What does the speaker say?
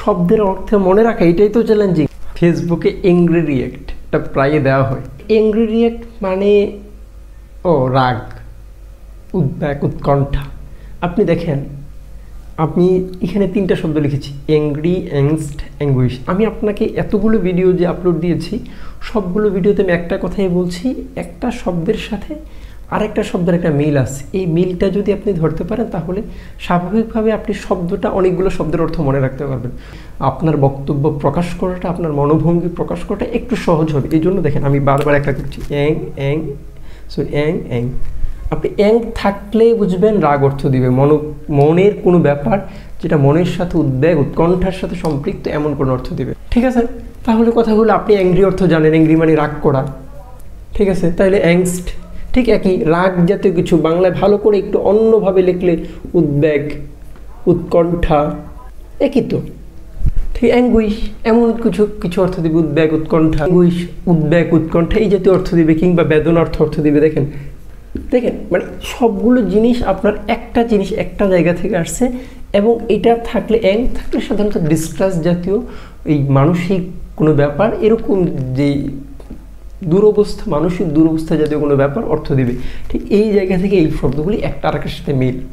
শব্দের অর্থ মনে রাখা এটাই তো চ্যালেঞ্জিং। ফেসবুকে অ্যাংরি রিঅ্যাক্টটা প্রায় দেওয়া হয়। অ্যাংরি রিঅ্যাক্ট মানে রাগ, উদ্বেগ, উৎকণ্ঠা। আপনি দেখেন, আমি এখানে 3টা শব্দ লিখেছি, অ্যাংরি, অ্যাংস্ট, অ্যাঙ্গুইশ। আমি আপনাকে এতগুলো ভিডিও যে আপলোড দিয়েছি, সবগুলো ভিডিওতে আমি একটা কথাই বলছি, একটা শব্দের সাথে আরেকটা শব্দের একটা মিল আছে। এই মিলটা যদি আপনি ধরতে পারেন তাহলে স্বাভাবিকভাবে আপনি শব্দটা, অনেকগুলো শব্দের অর্থ মনে রাখতে পারবেন। আপনার বক্তব্য প্রকাশ করাটা, আপনার মনোভঙ্গি প্রকাশ করাটা একটু সহজ হবে। এই জন্য দেখেন আমি বারবার একটা করছি, Ang Ang, sorry Ang Ang. আপনি অ্যাং থাকলেই বুঝবেন রাগ অর্থ দিবে, মনের কোনো ব্যাপার যেটা মনের সাথে উদ্বেগ, উৎকণ্ঠার সাথে সম্পৃক্ত, এমন কোনো অর্থ দিবে। ঠিক আছে, তাহলে কথাগুলো আপনি অ্যাংরি অর্থ জানেন, অ্যাংরি মানে রাগ করা। ঠিক আছে, তাহলে অ্যাংস্ট ঠিক একই, রাগ জাতীয় কিছু। বাংলায় ভালো করে একটু অন্যভাবে লিখলে উদ্বেগ, উৎকণ্ঠা, একই তো। ঠিক, অ্যাঙ্গুইশ এমন কিছু কিছু অর্থ দিবে, উদ্বেগ, উৎকণ্ঠা। অ্যাঙ্গুইশ উদ্বেগ, উৎকণ্ঠা এই জাতীয় অর্থ দিবে, কিংবা বেদনার্থ অর্থ দিবে। দেখেন দেখেন মানে সবগুলো জিনিস আপনার একটা জিনিস একটা জায়গা থেকে আসছে, এবং এটা থাকলে, অ্যাং থাকলে সাধারণত ডিস্ট্রেস জাতীয়, এই মানসিক কোনো ব্যাপার, এরকম যে দুরবস্থা, মানসিক দুরবস্থা জাতীয় কোনো ব্যাপার অর্থ দিবে। ঠিক এই জায়গা থেকে এই শব্দগুলি একটা আরেকটার সাথে মিল।